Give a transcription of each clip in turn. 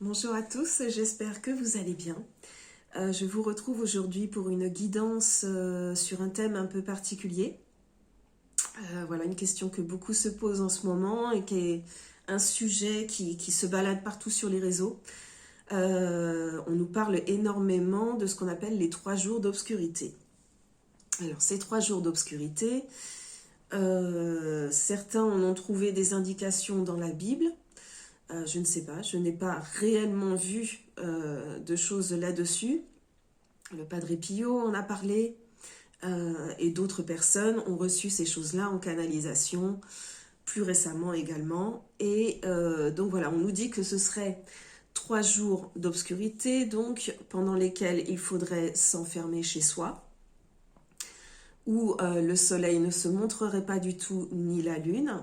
Bonjour à tous, j'espère que vous allez bien. Je vous retrouve aujourd'hui pour une guidance sur un thème un peu particulier. Voilà une question que beaucoup se posent en ce moment et qui est un sujet qui se balade partout sur les réseaux. On nous parle énormément de ce qu'on appelle les 3 jours d'obscurité. Alors ces 3 jours d'obscurité, certains en ont trouvé des indications dans la Bible. Je ne sais pas, je n'ai pas réellement vu de choses là-dessus. Le Padre Pio en a parlé et d'autres personnes ont reçu ces choses-là en canalisation plus récemment également. Et donc voilà, on nous dit que ce serait 3 jours d'obscurité, donc pendant lesquels il faudrait s'enfermer chez soi, où le soleil ne se montrerait pas du tout ni la lune.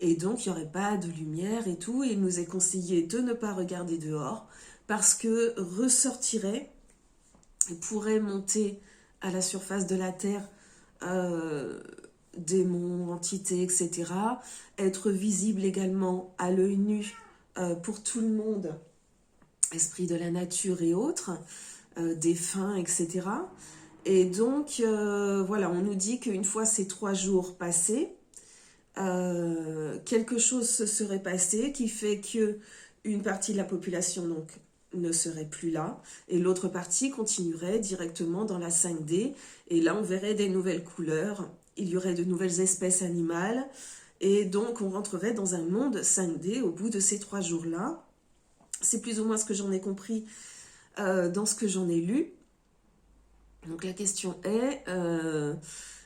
Et donc, il n'y aurait pas de lumière et tout. Et il nous est conseillé de ne pas regarder dehors parce que ressortirait et pourrait monter à la surface de la Terre démons, entités, etc. Être visible également à l'œil nu pour tout le monde, esprit de la nature et autres, défunts, etc. Et donc, voilà, on nous dit qu'une fois ces 3 jours passés, quelque chose se serait passé qui fait que une partie de la population donc ne serait plus là et l'autre partie continuerait directement dans la 5D et là on verrait des nouvelles couleurs, il y aurait de nouvelles espèces animales et donc on rentrerait dans un monde 5D au bout de ces 3 jours-là. C'est plus ou moins ce que j'en ai compris dans ce que j'en ai lu. Donc la question est...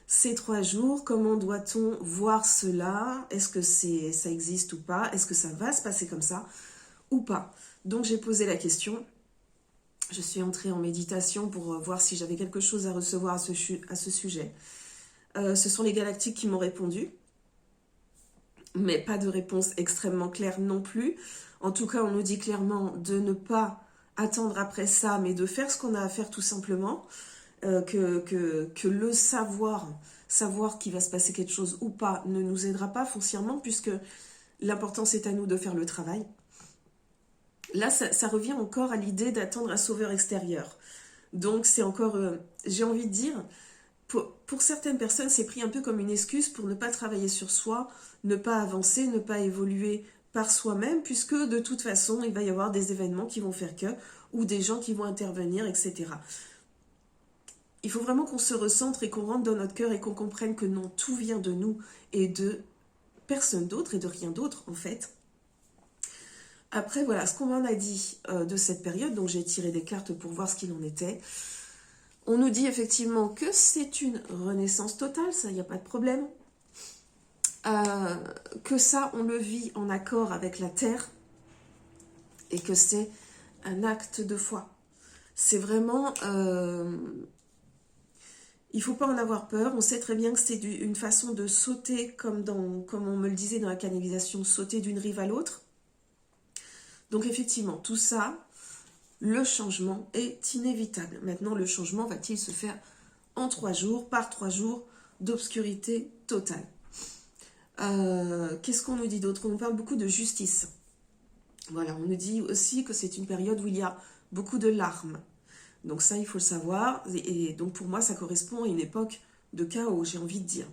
ces 3 jours, comment doit-on voir cela? Est-ce que ça existe ou pas? Est-ce que ça va se passer comme ça ou pas? Donc j'ai posé la question. Je suis entrée en méditation pour voir si j'avais quelque chose à recevoir à ce sujet. Ce sont les galactiques qui m'ont répondu, mais pas de réponse extrêmement claire non plus. En tout cas, on nous dit clairement de ne pas attendre après ça, mais de faire ce qu'on a à faire tout simplement. Que le savoir qu'il va se passer quelque chose ou pas ne nous aidera pas foncièrement puisque l'important c'est à nous de faire le travail. Là, ça revient encore à l'idée d'attendre un sauveur extérieur. Donc c'est encore, j'ai envie de dire, pour certaines personnes, c'est pris un peu comme une excuse pour ne pas travailler sur soi, ne pas avancer, ne pas évoluer par soi-même, puisque de toute façon, il va y avoir des événements qui vont faire que, ou des gens qui vont intervenir, etc. Il faut vraiment qu'on se recentre et qu'on rentre dans notre cœur et qu'on comprenne que non, tout vient de nous et de personne d'autre et de rien d'autre en fait. Après voilà, ce qu'on m'en a dit de cette période, donc j'ai tiré des cartes pour voir ce qu'il en était. On nous dit effectivement que c'est une renaissance totale, ça, il n'y a pas de problème. Que ça, on le vit en accord avec la terre et que c'est un acte de foi. C'est vraiment... il ne faut pas en avoir peur, on sait très bien que c'est une façon de sauter, comme on me le disait dans la canalisation, sauter d'une rive à l'autre. Donc effectivement, tout ça, le changement est inévitable. Maintenant, le changement va-t-il se faire en 3 jours, par 3 jours d'obscurité totale? Qu'est-ce qu'on nous dit d'autre? On nous parle beaucoup de justice. Voilà, on nous dit aussi que c'est une période où il y a beaucoup de larmes. Donc ça, il faut le savoir. Et donc pour moi, ça correspond à une époque de chaos, j'ai envie de dire.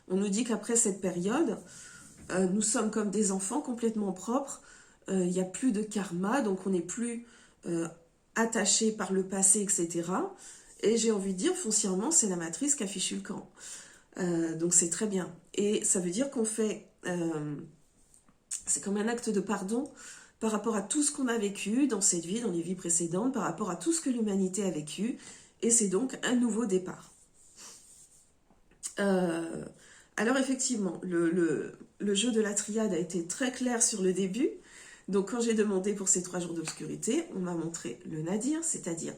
On nous dit qu'après cette période, nous sommes comme des enfants complètement propres. Il n'y a plus de karma, donc on n'est plus attaché par le passé, etc. Et j'ai envie de dire, foncièrement, c'est la matrice qui a fichu le camp. Donc c'est très bien. Et ça veut dire qu'on fait... c'est comme un acte de pardon par rapport à tout ce qu'on a vécu dans cette vie, dans les vies précédentes, par rapport à tout ce que l'humanité a vécu, et c'est donc un nouveau départ. Alors effectivement, le jeu de la triade a été très clair sur le début, donc quand j'ai demandé pour ces 3 jours d'obscurité, on m'a montré le nadir, c'est-à-dire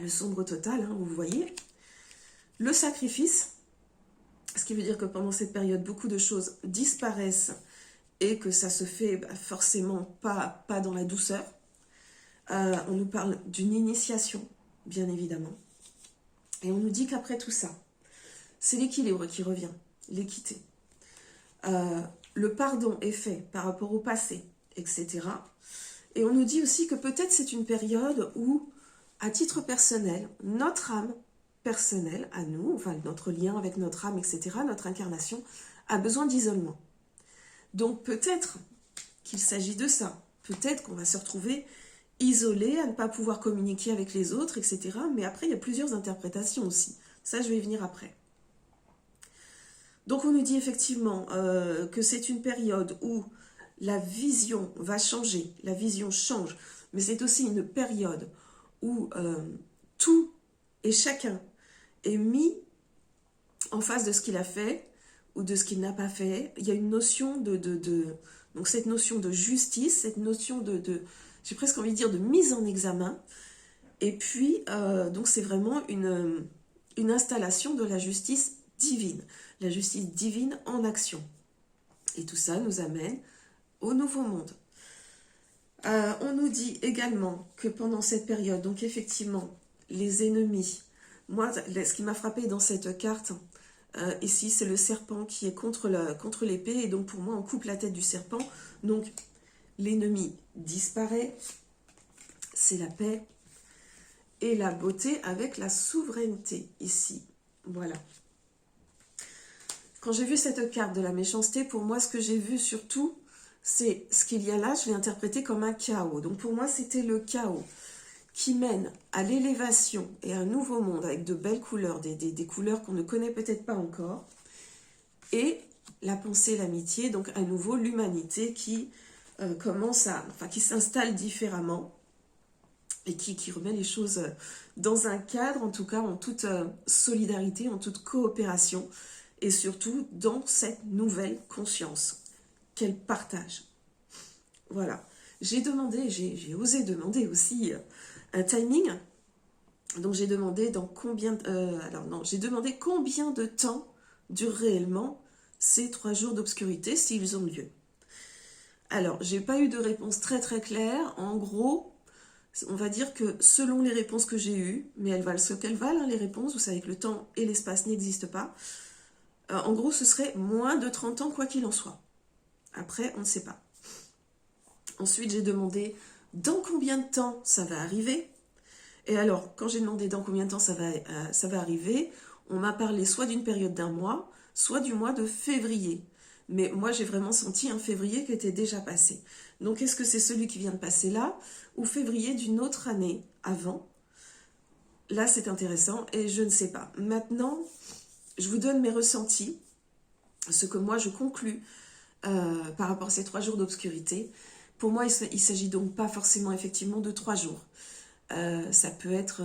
le sombre total, hein, vous voyez, le sacrifice, ce qui veut dire que pendant cette période, beaucoup de choses disparaissent, et que ça se fait forcément pas dans la douceur. On nous parle d'une initiation, bien évidemment. Et on nous dit qu'après tout ça, c'est l'équilibre qui revient, l'équité. Le pardon est fait par rapport au passé, etc. Et on nous dit aussi que peut-être c'est une période où, à titre personnel, notre âme personnelle, à nous, enfin notre lien avec notre âme, etc., notre incarnation, a besoin d'isolement. Donc peut-être qu'il s'agit de ça. Peut-être qu'on va se retrouver isolé, à ne pas pouvoir communiquer avec les autres, etc. Mais après, il y a plusieurs interprétations aussi. Ça, je vais y venir après. Donc on nous dit effectivement que c'est une période où la vision va changer, la vision change, mais c'est aussi une période où tout et chacun est mis en face de ce qu'il a fait ou de ce qu'il n'a pas fait. Il y a une notion donc cette notion de justice, cette notion j'ai presque envie de dire de mise en examen. Et puis, donc c'est vraiment une installation de la justice divine en action. Et tout ça nous amène au nouveau monde. On nous dit également que pendant cette période, donc effectivement, les ennemis, moi, ce qui m'a frappé dans cette carte, ici, c'est le serpent qui est contre l'épée, et donc pour moi, on coupe la tête du serpent, donc l'ennemi disparaît, c'est la paix, et la beauté avec la souveraineté, ici, voilà. Quand j'ai vu cette carte de la méchanceté, pour moi, ce que j'ai vu surtout, c'est ce qu'il y a là, je l'ai interprété comme un chaos. Donc pour moi, c'était le chaos qui mène à l'élévation et à un nouveau monde avec de belles couleurs, des couleurs qu'on ne connaît peut-être pas encore. Et la pensée, l'amitié, donc à nouveau l'humanité qui qui s'installe différemment et qui remet les choses dans un cadre, en tout cas en toute solidarité, en toute coopération, et surtout dans cette nouvelle conscience qu'elle partage. Voilà. J'ai osé demander aussi un timing. Donc j'ai demandé j'ai demandé combien de temps durent réellement ces 3 jours d'obscurité s'ils ont lieu. Alors, j'ai pas eu de réponse très très claire. En gros, on va dire que selon les réponses que j'ai eues, mais elles valent ce qu'elles valent, hein, les réponses, vous savez que le temps et l'espace n'existent pas. En gros, ce serait moins de 30 ans, quoi qu'il en soit. Après, on ne sait pas. Ensuite, j'ai demandé dans combien de temps ça va arriver. Et alors, quand j'ai demandé dans combien de temps ça va arriver, on m'a parlé soit d'une période d'1 mois, soit du mois de février. Mais moi, j'ai vraiment senti un février qui était déjà passé. Donc, est-ce que c'est celui qui vient de passer là, ou février d'une autre année avant? Là, c'est intéressant et je ne sais pas. Maintenant, je vous donne mes ressentis, ce que moi je conclus par rapport à ces 3 jours d'obscurité. Pour moi, il ne s'agit donc pas forcément effectivement de 3 jours. Ça peut être...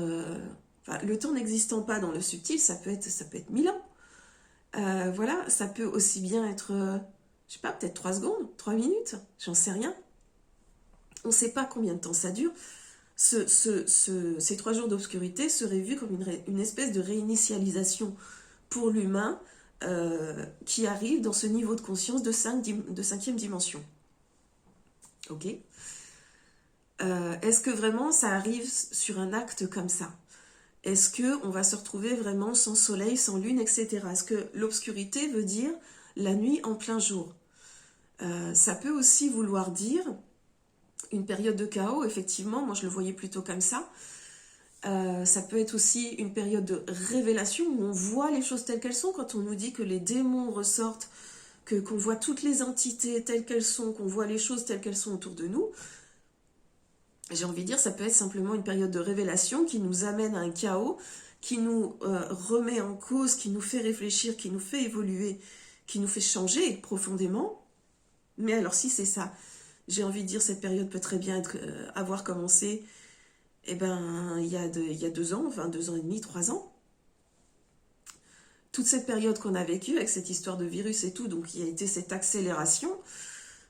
le temps n'existant pas dans le subtil, ça peut être 1000 ans. Voilà, ça peut aussi bien être, je sais pas, peut-être 3 secondes, 3 minutes, j'en sais rien. On ne sait pas combien de temps ça dure. Ces 3 jours d'obscurité seraient vus comme une espèce de réinitialisation pour l'humain qui arrive dans ce niveau de conscience de 5e dimension. Ok. Est-ce que vraiment ça arrive sur un acte comme ça? Est-ce qu'on va se retrouver vraiment sans soleil, sans lune, etc. Est-ce que l'obscurité veut dire la nuit en plein jour? Ça peut aussi vouloir dire une période de chaos, effectivement, moi je le voyais plutôt comme ça. Ça peut être aussi une période de révélation où on voit les choses telles qu'elles sont, quand on nous dit que les démons ressortent, qu'on voit toutes les entités telles qu'elles sont, qu'on voit les choses telles qu'elles sont autour de nous. J'ai envie de dire, ça peut être simplement une période de révélation qui nous amène à un chaos, qui nous remet en cause, qui nous fait réfléchir, qui nous fait évoluer, qui nous fait changer profondément. Mais alors si c'est ça, j'ai envie de dire, cette période peut très bien avoir commencé il y a 2 ans, enfin 2 ans et demi, 3 ans. Toute cette période qu'on a vécue avec cette histoire de virus et tout, donc il y a été cette accélération,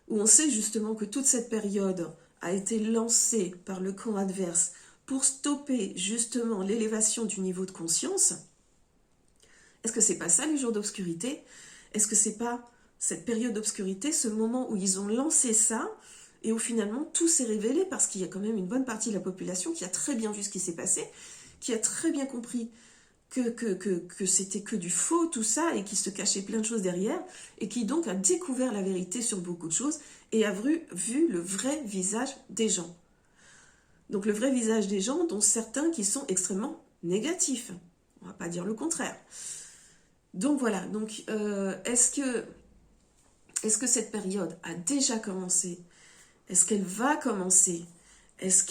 où on sait justement que toute cette période a été lancée par le camp adverse pour stopper justement l'élévation du niveau de conscience. Est-ce que c'est pas ça les jours d'obscurité? Est-ce que c'est pas cette période d'obscurité, ce moment où ils ont lancé ça et où finalement tout s'est révélé, parce qu'il y a quand même une bonne partie de la population qui a très bien vu ce qui s'est passé, qui a très bien compris que c'était que du faux tout ça et qui se cachait plein de choses derrière et qui donc a découvert la vérité sur beaucoup de choses et a vu le vrai visage des gens. Donc le vrai visage des gens, dont certains qui sont extrêmement négatifs. On va pas dire le contraire. Donc voilà, donc est-ce que cette période a déjà commencé? Est-ce qu'elle va commencer? Est-ce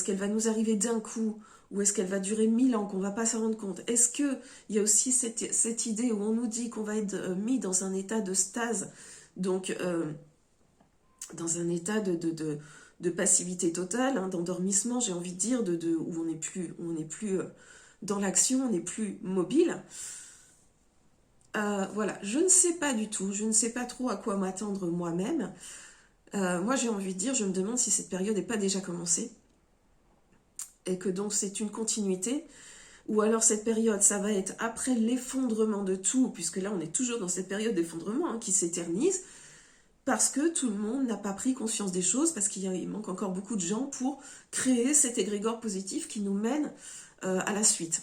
qu'elle va nous arriver d'un coup? Ou est-ce qu'elle va durer 1000 ans, qu'on ne va pas s'en rendre compte? Est-ce qu'il y a aussi cette idée où on nous dit qu'on va être mis dans un état de stase, donc dans un état de passivité totale, hein, d'endormissement, j'ai envie de dire, où on n'est plus dans l'action, on n'est plus mobile. Voilà, je ne sais pas du tout, je ne sais pas trop à quoi m'attendre moi-même. Moi j'ai envie de dire, je me demande si cette période n'est pas déjà commencée et que donc c'est une continuité, ou alors cette période ça va être après l'effondrement de tout, puisque là on est toujours dans cette période d'effondrement hein, qui s'éternise, parce que tout le monde n'a pas pris conscience des choses, parce qu'il manque encore beaucoup de gens pour créer cet égrégore positif qui nous mène à la suite.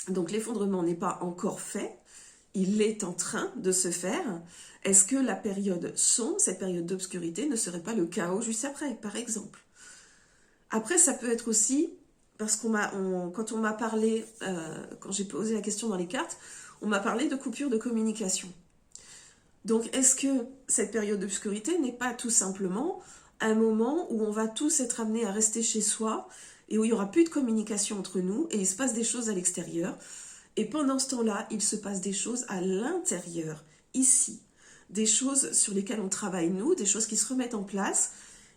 Donc l'effondrement n'est pas encore fait, il est en train de se faire. Est-ce que la période sombre, cette période d'obscurité, ne serait pas le chaos juste après, par exemple? Après, ça peut être aussi, parce quand on m'a parlé, quand j'ai posé la question dans les cartes, on m'a parlé de coupure de communication. Donc, est-ce que cette période d'obscurité n'est pas tout simplement un moment où on va tous être amenés à rester chez soi et où il n'y aura plus de communication entre nous et il se passe des choses à l'extérieur? Et pendant ce temps-là, il se passe des choses à l'intérieur, ici. Des choses sur lesquelles on travaille nous, des choses qui se remettent en place.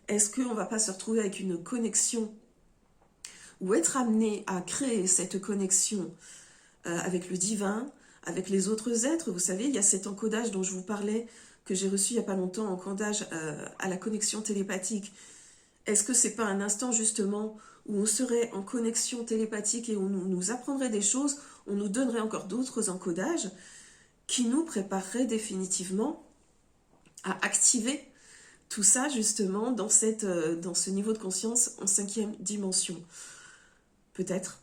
Est-ce qu'on ne va pas se retrouver avec une connexion ou être amené à créer cette connexion avec le divin, avec les autres êtres? Vous savez, il y a cet encodage dont je vous parlais, que j'ai reçu il n'y a pas longtemps, encodage à la connexion télépathique. Est-ce que c'est pas un instant justement où on serait en connexion télépathique et où on nous apprendrait des choses, on nous donnerait encore d'autres encodages qui nous prépareraient définitivement à activer tout ça justement dans ce niveau de conscience en 5e dimension? Peut-être.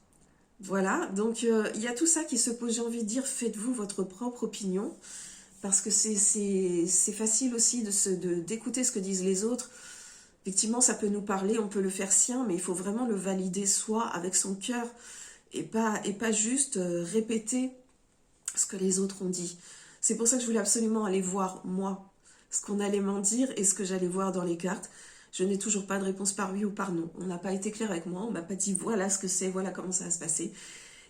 Voilà, donc il y a tout ça qui se pose, j'ai envie de dire, faites-vous votre propre opinion, parce que c'est facile aussi d'écouter ce que disent les autres. Effectivement, ça peut nous parler, on peut le faire sien, mais il faut vraiment le valider soi, avec son cœur, et pas juste répéter ce que les autres ont dit. C'est pour ça que je voulais absolument aller voir, moi, ce qu'on allait m'en dire et ce que j'allais voir dans les cartes. Je n'ai toujours pas de réponse par oui ou par non. On n'a pas été clair avec moi, on m'a pas dit voilà ce que c'est, voilà comment ça va se passer.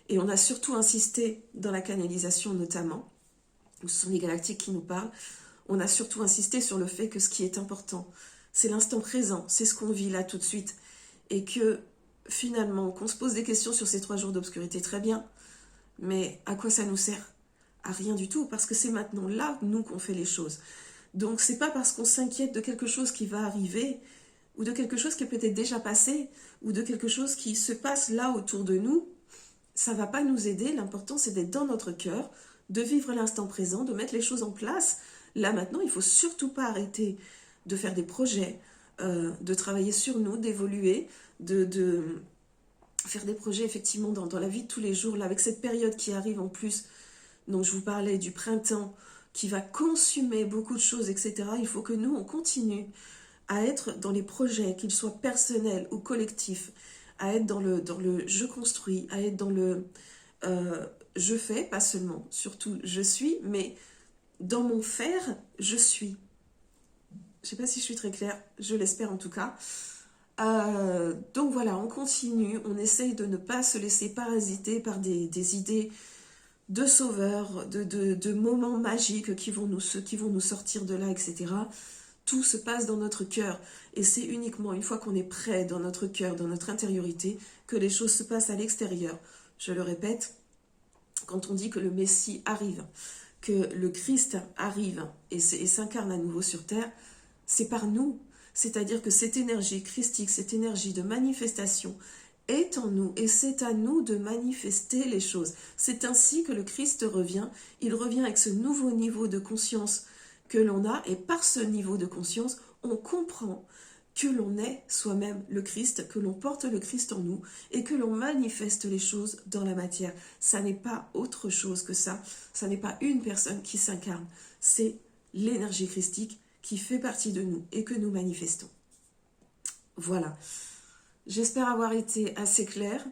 Et on a surtout insisté dans la canalisation notamment, où ce sont les galactiques qui nous parlent, on a surtout insisté sur le fait que ce qui est important, c'est l'instant présent, c'est ce qu'on vit là tout de suite. Et que finalement, qu'on se pose des questions sur ces 3 jours d'obscurité, très bien, mais à quoi ça nous sert? À rien du tout, parce que c'est maintenant là, nous, qu'on fait les choses. Donc c'est pas parce qu'on s'inquiète de quelque chose qui va arriver, ou de quelque chose qui est peut-être déjà passé, ou de quelque chose qui se passe là autour de nous, ça va pas nous aider. L'important c'est d'être dans notre cœur, de vivre l'instant présent, de mettre les choses en place. Là maintenant, il faut surtout pas arrêter de faire des projets, de travailler sur nous, d'évoluer, de faire des projets effectivement dans la vie de tous les jours, là, avec cette période qui arrive en plus, dont je vous parlais, du printemps, qui va consumer beaucoup de choses, etc. Il faut que nous, on continue à être dans les projets, qu'ils soient personnels ou collectifs, à être dans le je construis, à être dans le je fais, pas seulement, surtout je suis, mais dans mon faire, je suis. Je ne sais pas si je suis très claire, je l'espère en tout cas. Donc voilà, on continue, on essaye de ne pas se laisser parasiter par des idées de sauveurs, de moments magiques qui vont nous sortir de là, etc. Tout se passe dans notre cœur. Et c'est uniquement une fois qu'on est prêt dans notre cœur, dans notre intériorité, que les choses se passent à l'extérieur. Je le répète, quand on dit que le Messie arrive, que le Christ arrive et s'incarne à nouveau sur terre, c'est par nous. C'est-à-dire que cette énergie christique, cette énergie de manifestation est en nous et c'est à nous de manifester les choses. C'est ainsi que le Christ revient. Il revient avec ce nouveau niveau de conscience que l'on a et par ce niveau de conscience, on comprend que l'on est soi-même le Christ, que l'on porte le Christ en nous et que l'on manifeste les choses dans la matière. Ça n'est pas autre chose que ça. Ça n'est pas une personne qui s'incarne. C'est l'énergie christique qui fait partie de nous et que nous manifestons. Voilà. J'espère avoir été assez claire.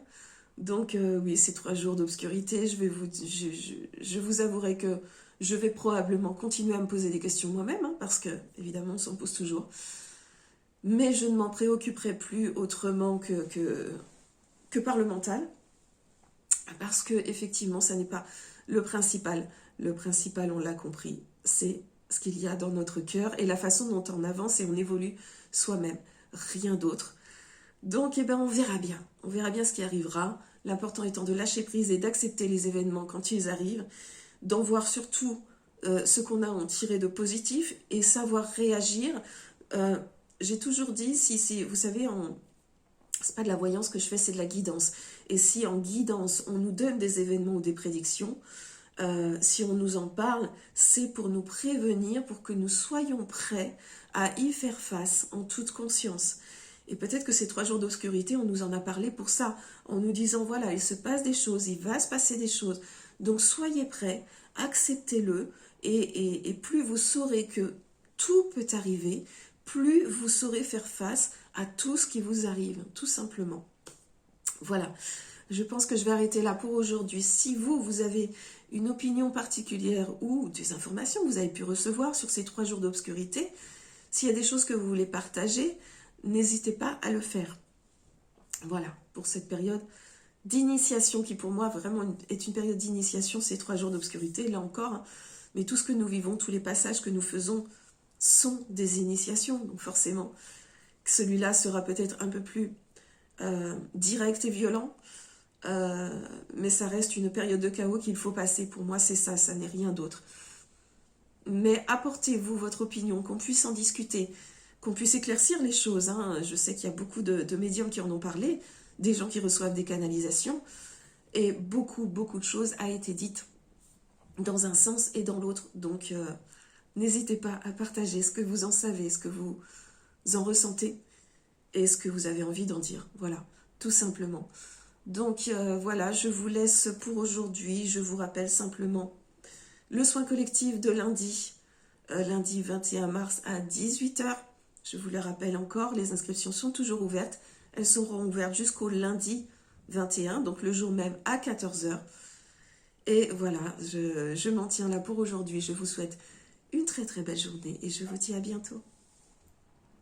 Donc oui, ces 3 jours d'obscurité, je vous avouerai que je vais probablement continuer à me poser des questions moi-même, hein, parce que, évidemment, on s'en pose toujours. Mais je ne m'en préoccuperai plus autrement que par le mental, parce que effectivement, ça n'est pas le principal. Le principal, on l'a compris, c'est ce qu'il y a dans notre cœur et la façon dont on avance et on évolue soi-même, rien d'autre. Donc, on verra bien. On verra bien ce qui arrivera. L'important étant de lâcher prise et d'accepter les événements quand ils arrivent, d'en voir surtout ce qu'on a à en tirer de positif et savoir réagir. J'ai toujours dit, si vous savez, c'est pas de la voyance que je fais, c'est de la guidance. Et si en guidance, on nous donne des événements ou des prédictions, si on nous en parle, c'est pour nous prévenir, pour que nous soyons prêts à y faire face en toute conscience. Et peut-être que ces 3 jours d'obscurité, on nous en a parlé pour ça, en nous disant, voilà, il se passe des choses, il va se passer des choses. Donc soyez prêts, acceptez-le, et plus vous saurez que tout peut arriver, plus vous saurez faire face à tout ce qui vous arrive, tout simplement. Voilà, je pense que je vais arrêter là pour aujourd'hui. Si vous avez une opinion particulière ou des informations que vous avez pu recevoir sur ces 3 jours d'obscurité, s'il y a des choses que vous voulez partager, n'hésitez pas à le faire. Voilà, pour cette période d'initiation qui pour moi vraiment est une période d'initiation, ces 3 jours d'obscurité, là encore, mais tout ce que nous vivons, tous les passages que nous faisons sont des initiations, donc forcément, celui-là sera peut-être un peu plus direct et violent, mais ça reste une période de chaos qu'il faut passer. Pour moi, c'est ça, ça n'est rien d'autre. Mais apportez-vous votre opinion, qu'on puisse en discuter, qu'on puisse éclaircir les choses. Hein. Je sais qu'il y a beaucoup de médiums qui en ont parlé, des gens qui reçoivent des canalisations, et beaucoup de choses a été dites dans un sens et dans l'autre. Donc, n'hésitez pas à partager ce que vous en savez, ce que vous en ressentez, et ce que vous avez envie d'en dire. Voilà, tout simplement. Donc, voilà, je vous laisse pour aujourd'hui. Je vous rappelle simplement le soin collectif de lundi 21 mars à 18 h. Je vous le rappelle encore, les inscriptions sont toujours ouvertes. Elles seront ouvertes jusqu'au lundi 21, donc le jour même à 14 h. Et voilà, je m'en tiens là pour aujourd'hui. Je vous souhaite une très belle journée et je vous dis à bientôt.